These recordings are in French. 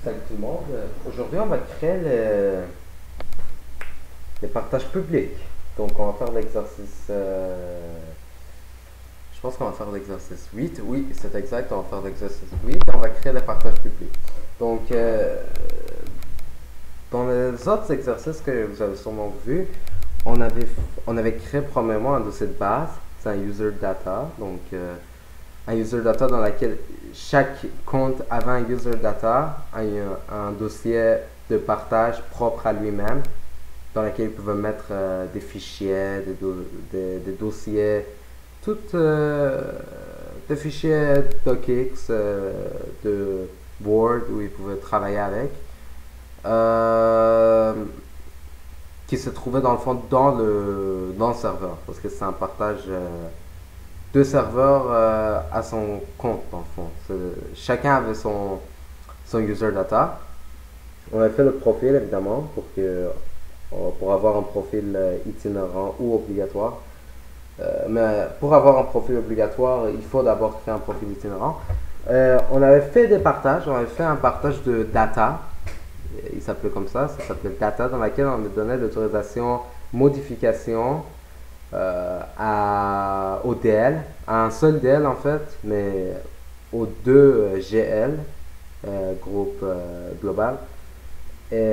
Salut tout le monde. Aujourd'hui, on va créer les partages publics. Donc, on va faire l'exercice. Je pense qu'on va faire l'exercice 8. Oui, c'est exact. On va faire l'exercice 8. On va créer les partages publics. Donc, dans les autres exercices que vous avez sûrement vus, on avait, on avait créé premièrement un dossier de base. C'est un user data. Donc, un user data dans lequel chaque compte avait un user data, un dossier de partage propre à lui-même, dans lequel il pouvait mettre des fichiers, des dossiers, toutes des fichiers docx, de Word où il pouvait travailler avec, euh, qui se trouvait dans le fond dans le serveur, parce que c'est un partage deux serveurs à son compte, dans le fond. Chacun avait son user data. On a fait le profil, évidemment, pour avoir un profil itinérant ou obligatoire. Mais pour avoir un profil obligatoire, il faut d'abord créer un profil itinérant. On avait fait des partages. On avait fait un partage de data. Il s'appelait comme ça s'appelait data, dans laquelle on donnait l'autorisation modification au DL, à un seul DL en fait, mais aux deux GL, groupe global. Et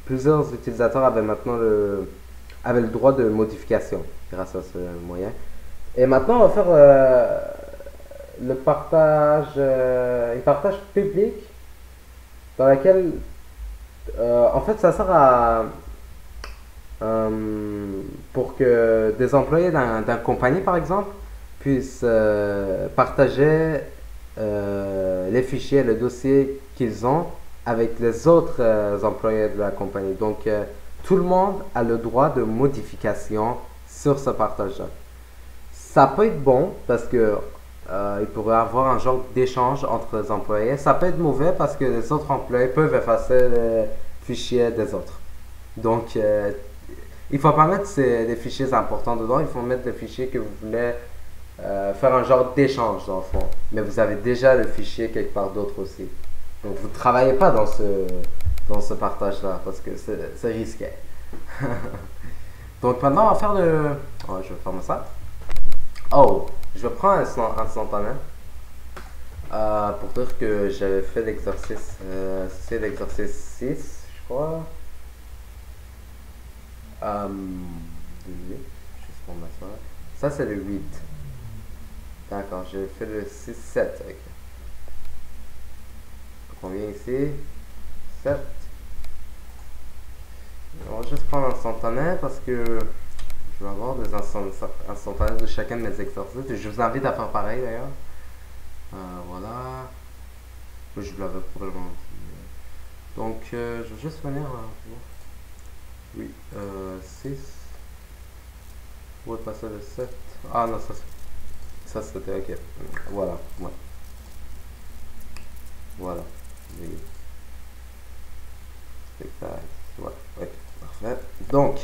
plusieurs utilisateurs avaient maintenant avaient le droit de modification grâce à ce moyen. Et maintenant, on va faire le partage, un partage public dans lequel, en fait, ça sert pour que des employés d'un compagnie, par exemple, puissent partager les fichiers, le dossier qu'ils ont avec les autres employés de la compagnie. Donc, tout le monde a le droit de modification sur ce partage-là. Ça peut être bon parce que il pourrait y avoir un genre d'échange entre les employés. Ça peut être mauvais parce que les autres employés peuvent effacer les fichiers des autres. Donc, il ne faut pas mettre des fichiers importants dedans, il faut mettre des fichiers que vous voulez faire un genre d'échange dans le fond. Mais vous avez déjà le fichier quelque part d'autre aussi. Donc vous ne travaillez pas dans ce partage-là parce que c'est risqué. Donc maintenant on va faire le... Oh, je vais fermer ça. Oh, je vais prendre un instantané pour dire que j'avais fait l'exercice. C'est l'exercice 6, je crois. Juste pour m'assurer. Ça c'est le 8. D'accord, j'ai fait le 6-7. Ok. Donc on vient ici. 7. On va juste prendre un instantané parce que je vais avoir des instantanés de chacun de mes exercices. Je vous invite à faire pareil d'ailleurs. Voilà. Je vous l'avais probablement dit. Donc je vais juste venir. Oui, 6. Où est passé le 7? Ah non, ça c'était ok. Voilà, ouais. Voilà. Oui. Spectacle. Ouais, ok, parfait. Donc,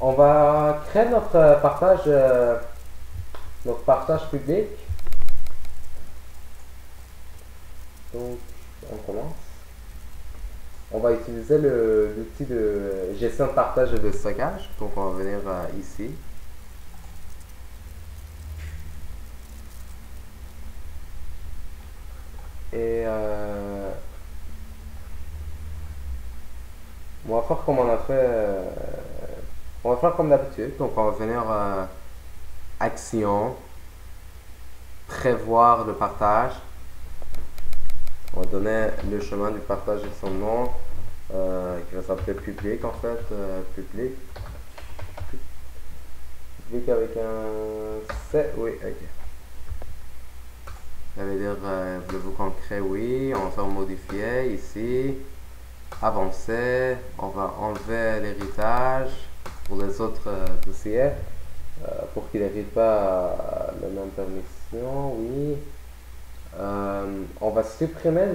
on va créer notre partage public. Donc, on commence. On va utiliser l'outil de gestion de partage et de stockage. Donc, on va venir ici. Et on va faire comme on a fait. On va faire comme d'habitude. Donc, on va venir action, prévoir le partage. On va donner le chemin du partage et son nom, qui va s'appeler public en fait. Public. Public avec un C. Oui, ok. Ça veut dire, voulez-vous qu'on le crée? Oui. On va faire modifier ici. Avancer. On va enlever l'héritage pour les autres dossiers. Pour qu'il n'hérite pas la même permission. Oui. On va supprimer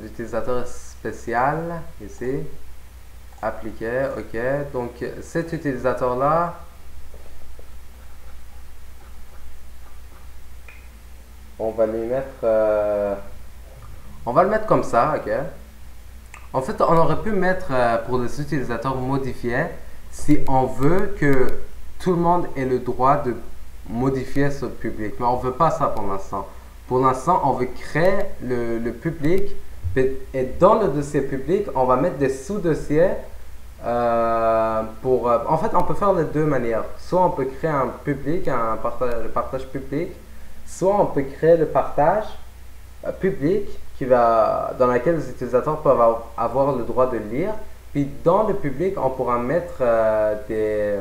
l'utilisateur spécial ici. Appliquer, ok. Donc cet utilisateur-là, on va lui mettre On va le mettre comme ça, ok? En fait, on aurait pu mettre pour les utilisateurs modifiés si on veut que tout le monde ait le droit de modifier ce public. Mais on veut pas ça pour l'instant. Pour l'instant, on veut créer le public et dans le dossier public, on va mettre des sous-dossiers en fait, on peut faire les deux manières. Soit on peut créer un public, le partage public, soit on peut créer le partage public dans lequel les utilisateurs peuvent avoir le droit de lire. Puis dans le public, on pourra mettre des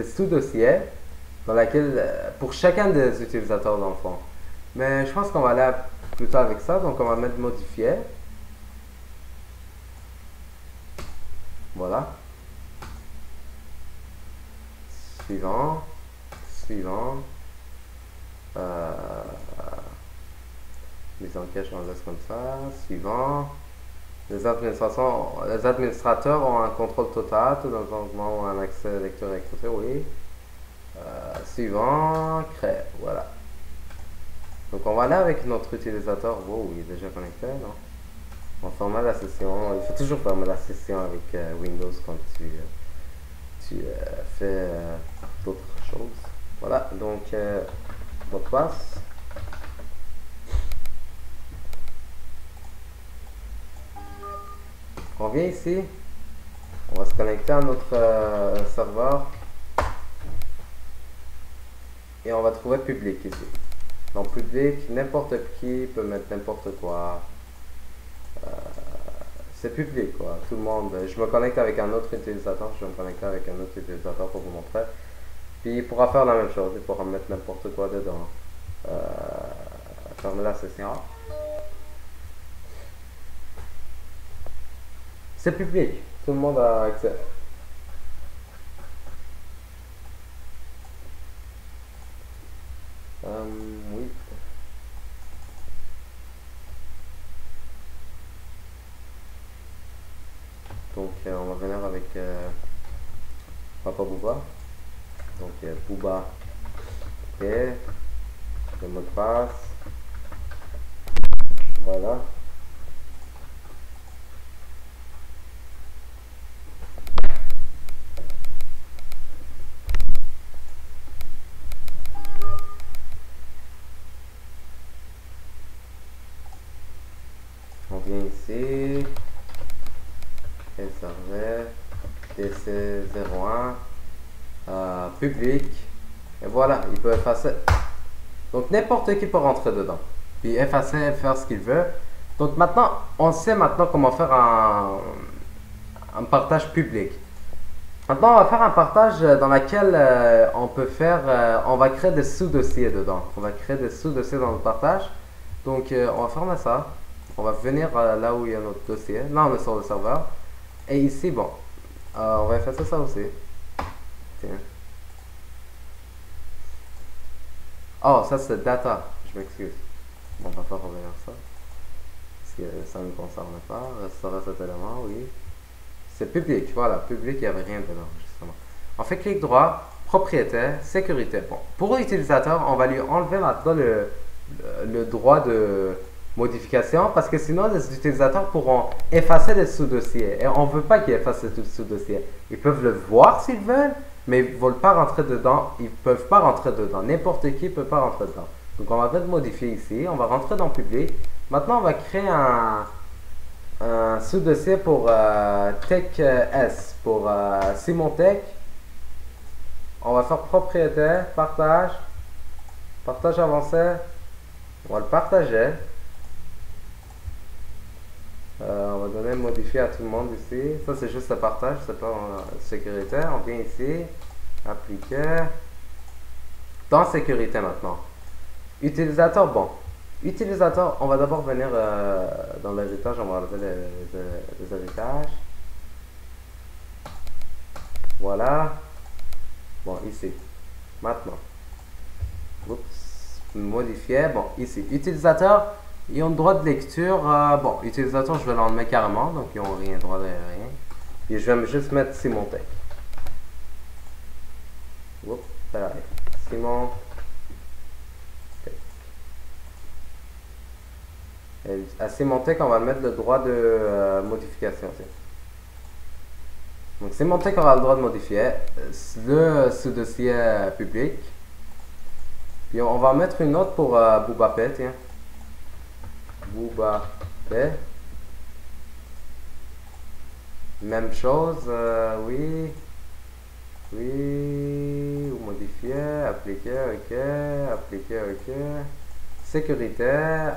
sous-dossiers pour chacun des utilisateurs d'enfants. Mais je pense qu'on va aller plutôt avec ça. Donc on va mettre modifier. Voilà. Suivant. Suivant. Les enquêtes, on laisse comme ça. Suivant. Les administrateurs ont un contrôle total, tout l'environnement ont un accès lecteur et écriture, oui. Suivant, créer, voilà. Donc on va aller avec notre utilisateur. Wow, il est déjà connecté, non? On ferme la session. Il faut toujours fermer la session avec Windows quand tu fais d'autres choses. Voilà, donc mot de passe. On vient ici, on va se connecter à notre serveur et on va trouver public ici. Dans public, n'importe qui peut mettre n'importe quoi. C'est public quoi, tout le monde. Je me connecte avec un autre utilisateur, je vais me connecter avec un autre utilisateur pour vous montrer. Puis il pourra faire la même chose, il pourra mettre n'importe quoi dedans. Fermer la session. C'est public, tout le monde a accès. Oui. Donc on va venir avec Papa Booba. Donc Booba. Ok. Le mot de passe. Voilà. On vient ici. Réservé. DC01. Public. Et voilà, il peut effacer. Donc n'importe qui peut rentrer dedans. Puis effacer, faire ce qu'il veut. Donc maintenant, on sait maintenant comment faire un partage public. Maintenant, on va faire un partage dans lequel on va créer des sous-dossiers dedans. On va créer des sous-dossiers dans le partage. Donc, on va fermer ça. On va venir là où il y a notre dossier. Là, on est sur le serveur. Et ici, bon, on va effacer ça aussi. Tiens. Oh, ça c'est data. Je m'excuse. Bon, on va pas revenir ça. Parce que ça ne me concerne pas. Restaurer cet élément, oui. C'est public, voilà, public, il n'y avait rien dedans, justement. On fait clic droit, propriété, sécurité. Bon, pour l'utilisateur, on va lui enlever maintenant le droit de modification parce que sinon les utilisateurs pourront effacer les sous-dossiers. Et on ne veut pas qu'ils effacent les sous-dossiers. Ils peuvent le voir s'ils veulent, mais ils ne veulent pas rentrer dedans. Ils ne peuvent pas rentrer dedans. N'importe qui ne peut pas rentrer dedans. Donc on va mettre modifier ici, on va rentrer dans public. Maintenant, on va créer un sous-dossier pour Tech S, pour Simon Tech. On va faire propriété, partage avancé. On va le partager. On va donner modifier à tout le monde ici. Ça c'est juste le partage, c'est pas sécurité. On vient ici, appliquer. Dans sécurité maintenant. Utilisateur, bon. Utilisateur, on va d'abord venir dans l'héritage, on va enlever les héritages. Voilà. Bon, ici. Maintenant. Oups. Modifier. Bon, ici. Utilisateur, ils ont droit de lecture. Bon, utilisateur, je vais l'enlever carrément, donc ils n'ont rien droit de rien. Et je vais juste mettre Simon Tech. Oups, ça arrive. Simon. Assez monté qu'on va mettre le droit de modification. Tiens. Donc c'est monté qu'on aura le droit de modifier le sous-dossier public. Puis on va mettre une note pour Boubapé, tiens. Boubapé. Même chose, oui. Oui, ou modifier, appliquer, ok, appliquer, ok. Sécurité,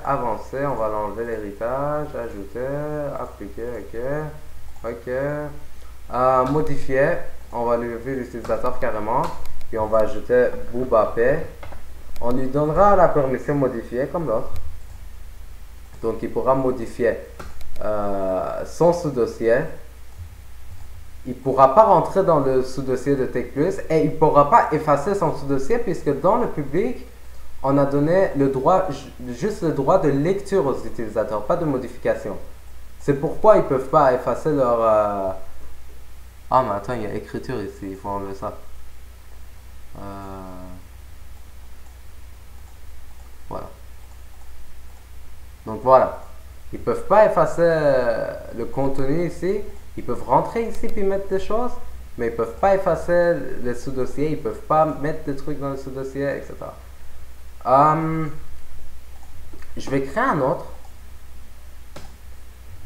avancer, on va l'enlever l'héritage, ajouter, appliquer, ok, ok. Modifier, on va lui lever l'utilisateur carrément, puis on va ajouter Boubapé. On lui donnera la permission modifier comme l'autre. Donc il pourra modifier son sous-dossier. Il ne pourra pas rentrer dans le sous-dossier de TechPlus et il ne pourra pas effacer son sous-dossier puisque dans le public, on a donné le droit, juste le droit de lecture aux utilisateurs, pas de modification. C'est pourquoi ils ne peuvent pas effacer leur... Ah mais attends, il y a écriture ici, il faut enlever ça. Voilà. Donc voilà. Ils ne peuvent pas effacer le contenu ici. Ils peuvent rentrer ici puis mettre des choses, mais ils ne peuvent pas effacer les sous-dossiers, ils ne peuvent pas mettre des trucs dans le sous-dossier, etc. Je vais créer un autre.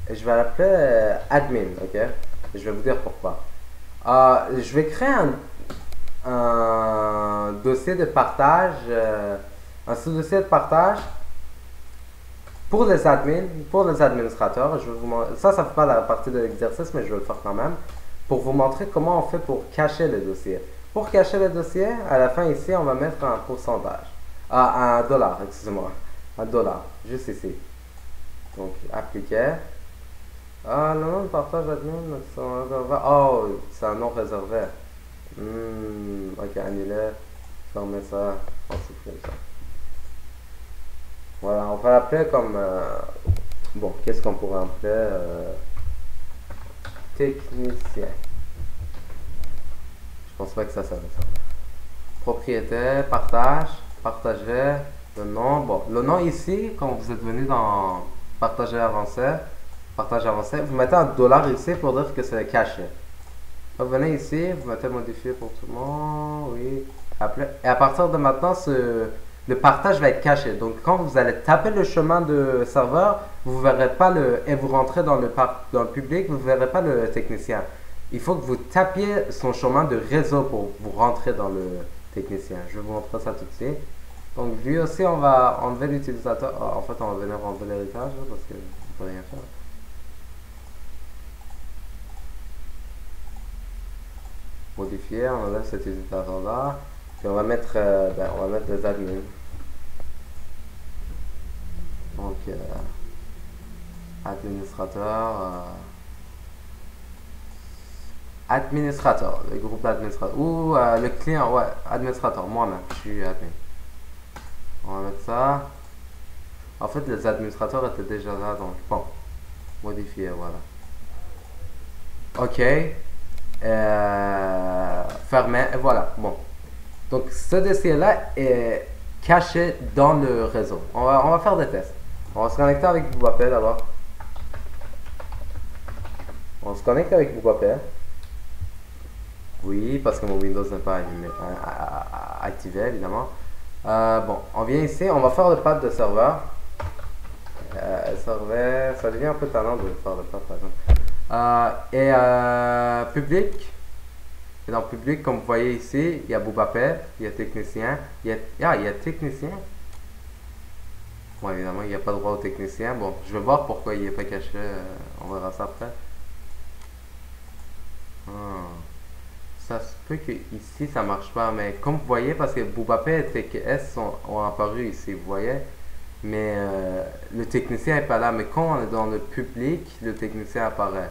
Et je vais l'appeler admin, ok? Et je vais vous dire pourquoi. Je vais créer un dossier de partage, un sous-dossier de partage pour les admins, pour les administrateurs. Je vais vous ça ne fait pas la partie de l'exercice, mais je vais le faire quand même. Pour vous montrer comment on fait pour cacher les dossiers. Pour cacher les dossiers, à la fin ici, on va mettre un pourcentage. Un dollar, excusez-moi. Un dollar, juste ici. Donc, appliquer. Le nom de partage admin, oh, c'est un nom réservé. Ok, annuler. Fermer ça. On supprime ça. Voilà, on va l'appeler comme... bon, qu'est-ce qu'on pourrait appeler technicien. Je pense pas que ça va. Propriétaire, partage, partager, le nom. Bon, le nom ici, quand vous êtes venu dans partager avancé, partage avancé, vous mettez un dollar ici pour dire que c'est caché. Vous venez ici, vous mettez modifier pour tout le monde, oui. Appelez. Et à partir de maintenant, le partage va être caché. Donc, quand vous allez taper le chemin de serveur, vous ne verrez pas et vous rentrez dans le public, vous ne verrez pas le technicien. Il faut que vous tapiez son chemin de réseau pour vous rentrer dans le technicien. Je vais vous montrer ça tout de suite. Donc, lui aussi, on va enlever l'utilisateur. En fait, on va venir enlever l'héritage parce que je ne peux rien faire. Modifier, on enlève cet utilisateur-là. Puis on va mettre des admins. Donc, administrateur, le groupe d'administrateurs. Ou le client, ouais, administrateur, moi-même, je suis admin. On va mettre ça. En fait, les administrateurs étaient déjà là, donc bon. Modifier, voilà. Ok. Fermer, et voilà, bon. Donc, ce dossier-là est caché dans le réseau. On va faire des tests. On va se connecter avec Boubapé d'abord. On se connecte avec Boubapé. Oui, parce que mon Windows n'est pas activé, évidemment. Bon, on vient ici, on va faire le path de serveur. Serveur, ça devient un peu talent de faire le path, par exemple. Public. Et dans public, comme vous voyez ici, il y a Boubapé, il y a technicien, il y a technicien. Bon, évidemment, il n'y a pas de droit au technicien. Bon, je vais voir pourquoi il n'est pas caché. On verra ça après. Ça se peut que ici ça marche pas, mais comme vous voyez, parce que Boubapé et TKS ont apparu ici, vous voyez. Mais le technicien n'est pas là. Mais quand on est dans le public, le technicien apparaît.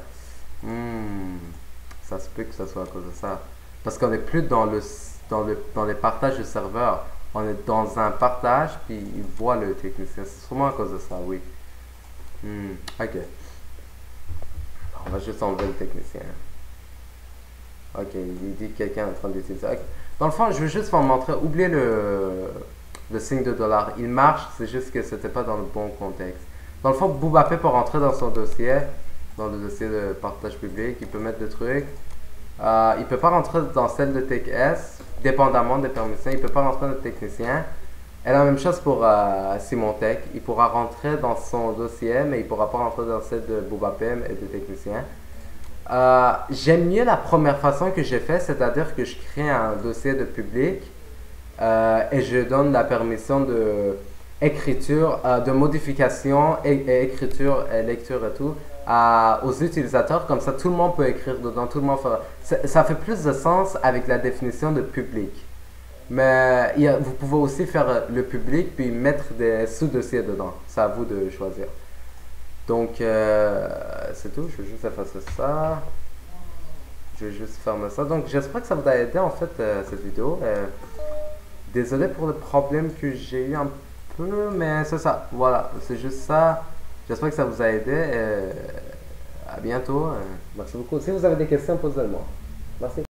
Ça se peut que ce soit à cause de ça. Parce qu'on n'est plus dans les partages de serveurs. On est dans un partage, puis il voit le technicien. C'est sûrement à cause de ça, oui. Ok. On va juste enlever le technicien. Ok, il dit que quelqu'un est en train d'utiliser. Okay. Dans le fond, je veux juste vous montrer. Oubliez le signe de dollar. Il marche, c'est juste que c'était pas dans le bon contexte. Dans le fond, Boubappé peut rentrer dans son dossier, dans le dossier de partage public, il peut mettre des trucs. Il peut pas rentrer dans celle de TechS, dépendamment des permissions, il peut pas rentrer dans le technicien. Et la même chose pour Simontech, il pourra rentrer dans son dossier, mais il pourra pas rentrer dans celle de Boubappé et de technicien. J'aime mieux la première façon que j'ai fait, c'est-à-dire que je crée un dossier de public et je donne la permission de écriture, de modification, et écriture, et lecture et tout aux utilisateurs. Comme ça, tout le monde peut écrire dedans, tout le monde ça fait plus de sens avec la définition de public. Mais vous pouvez aussi faire le public puis mettre des sous-dossiers dedans. C'est à vous de choisir. Donc, c'est tout. Je vais juste effacer ça. Je vais juste fermer ça. Donc, j'espère que ça vous a aidé en fait cette vidéo. Désolé pour le problème que j'ai eu un peu, mais c'est ça. Voilà, c'est juste ça. J'espère que ça vous a aidé. À bientôt. Merci beaucoup. Si vous avez des questions, posez-le-moi. Merci.